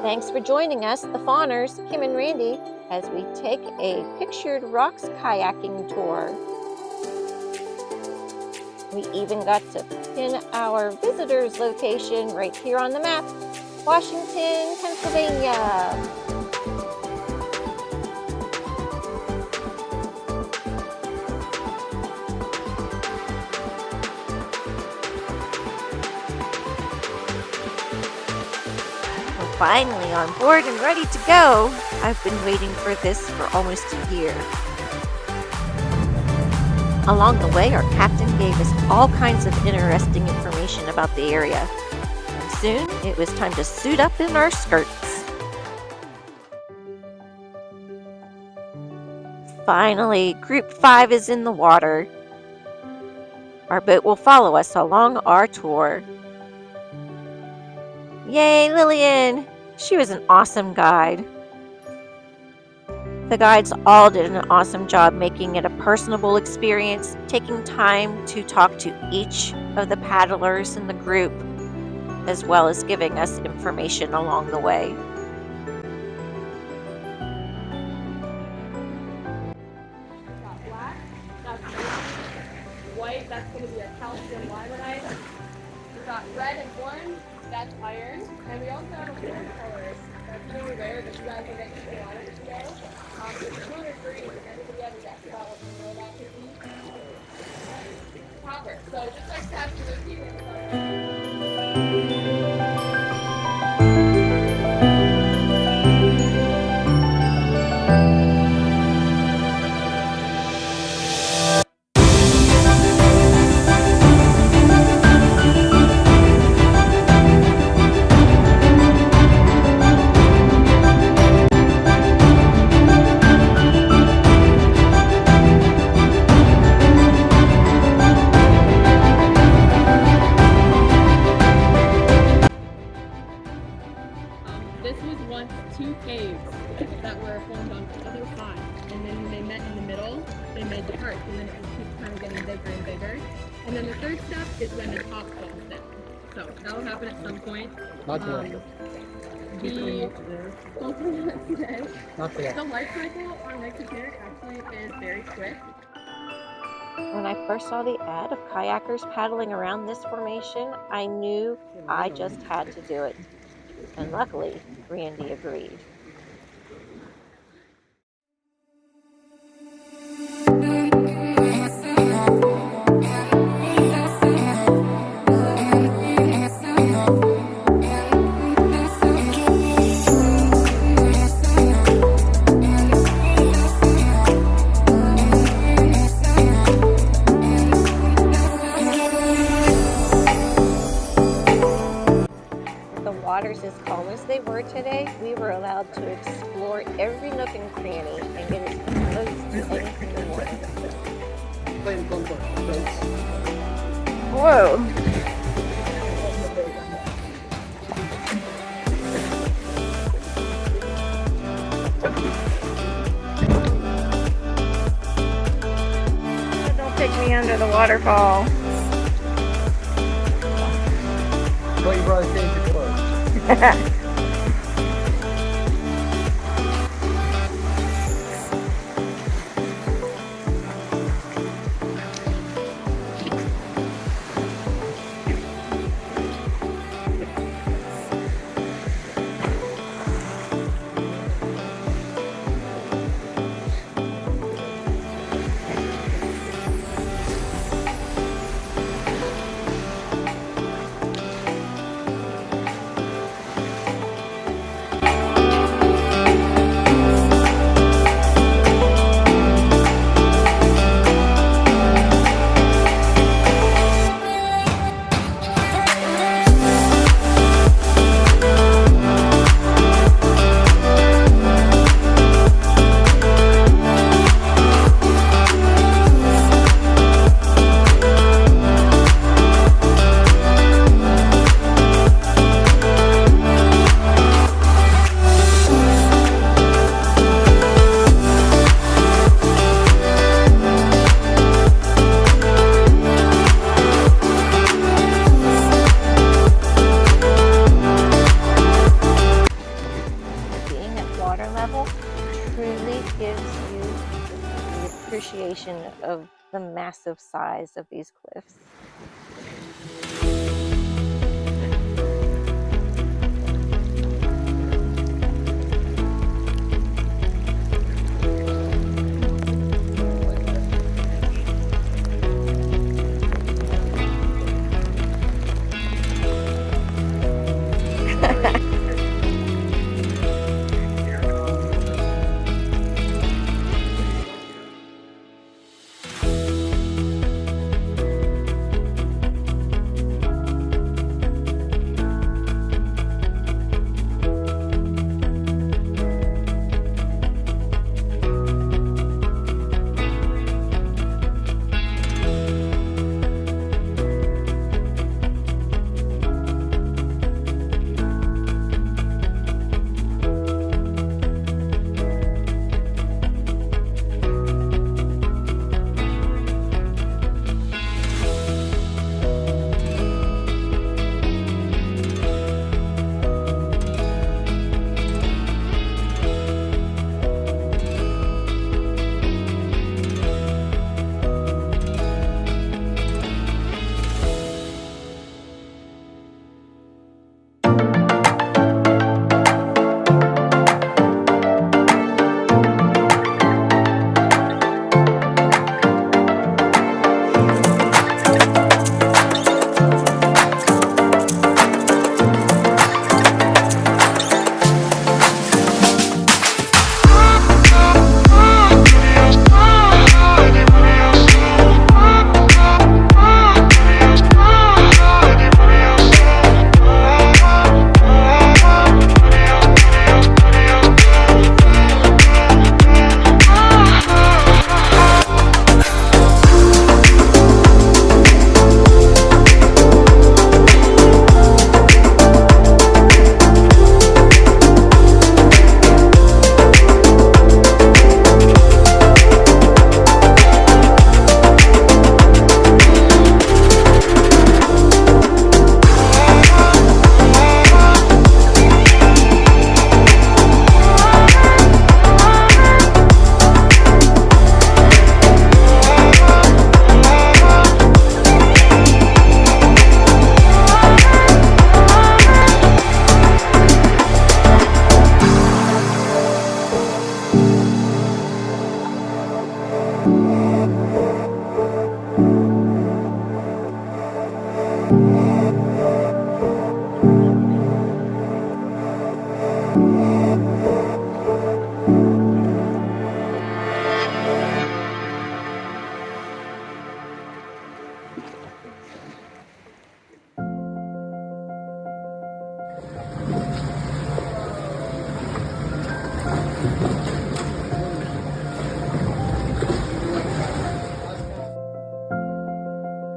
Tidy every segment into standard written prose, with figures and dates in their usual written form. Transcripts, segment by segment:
Thanks for joining us, the fawners, Kim and Randy, as we take a pictured Rocks Kayaking Tour. We even got to pin our visitor's location right here on the map, Washington, Pennsylvania. Finally on board and ready to go. I've been waiting for this for almost a year. Along the way, our captain gave us all kinds of interesting information about the area. And soon, it was time to suit up in our skirts. Finally, Group 5 is in the water. Our boat will follow us along our tour. Yay, Lillian! She was an awesome guide. The guides all did an awesome job making it a personable experience, taking time to talk to each of the paddlers in the group, as well as giving us information along the way. Got black, that's white, that's going to be a calcium limonite. We've got red and orange, that's iron. And we also have a fourth color that's really rare that you guys will get to a lot of today. It's lunar green, and anybody ever guess about what the know that could be? Copper. So just like Pasty was here. This was once two caves that were formed on the other side, and then when they met in the middle, they made the parts, and then it just keeps kind of getting bigger and bigger. And then the third step is when the top falls down. So that'll happen at some point. Not today. Hopefully not today. Not today. The life cycle on Lake Superior actually is very quick. When I first saw the ad of kayakers paddling around this formation, I knew I just had to do it. And luckily, Randy agreed. Waters as calm as they were today, we were allowed to explore every nook and cranny and get as close to anything we wanted. Whoa! Don't take me under the waterfall. But you brought a change of clothes. appreciation of the massive size of these cliffs.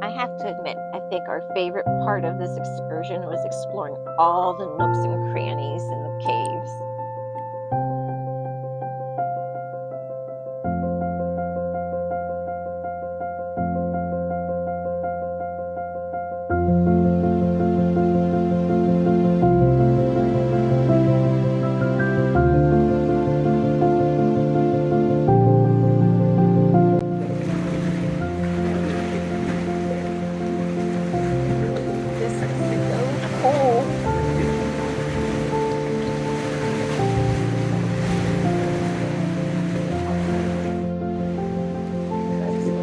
I have to admit, I think our favorite part of this excursion was exploring all the nooks and crannies in the caves. This is so cool.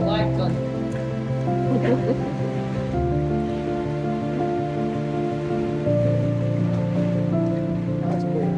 Lights on. That's cool.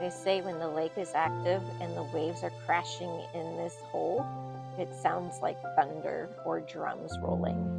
They say when the lake is active and the waves are crashing in this hole, it sounds like thunder or drums rolling.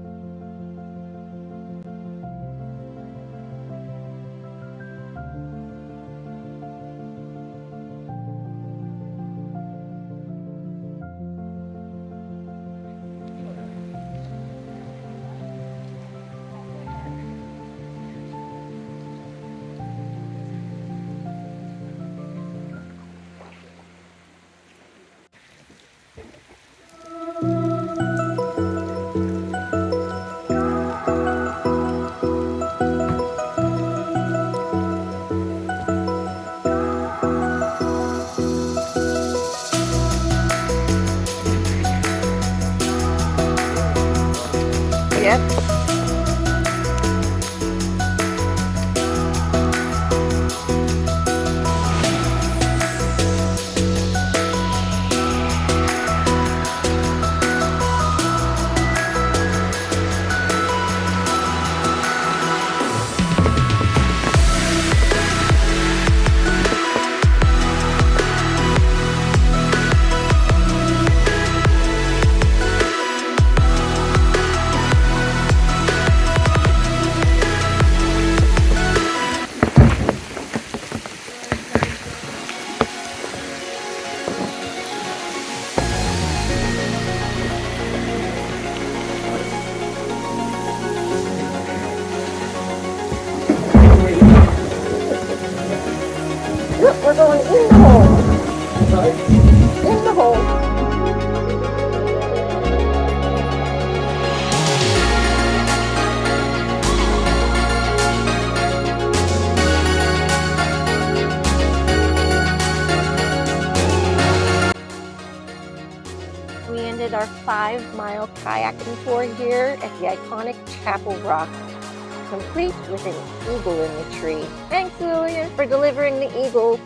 started our 5-mile kayaking tour here at the iconic Chapel Rock, complete with an eagle in the tree. Thanks, Lillian, for delivering the eagle.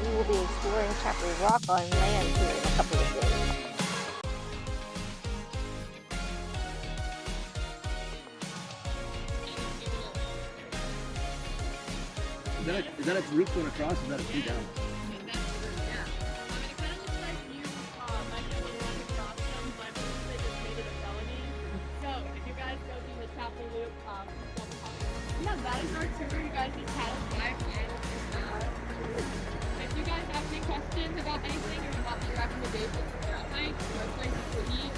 We will be exploring Chapel Rock on land here in a couple of days. Is that a roof going across? Is that a tree down? That is our tour. You guys just had us back. If you guys have any questions about anything or you want any recommendations for a hike or places to eat,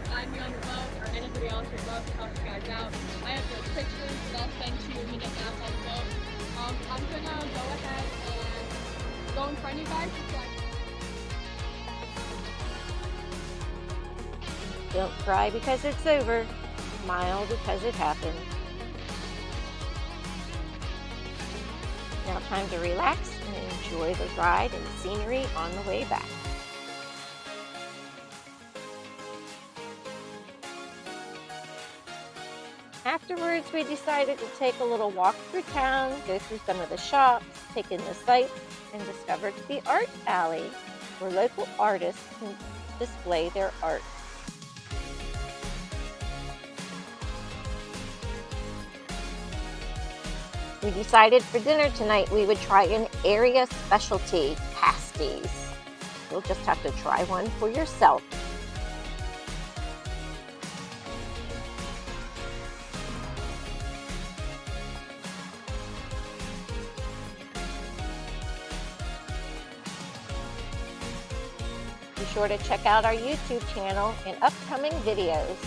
find me on the boat or anybody else would love to help you guys out. I have the pictures that I'll send to you when you get back on the boat. I'm gonna go ahead and go in front of you guys just so I can. Don't cry because it's over. Smile because it happened. Now time to relax and enjoy the ride and scenery on the way back. Afterwards, we decided to take a little walk through town, go through some of the shops, take in the sights, and discovered the art alley, where local artists can display their art. We decided for dinner tonight we would try an area specialty, pasties. You'll just have to try one for yourself. Be sure to check out our YouTube channel and upcoming videos.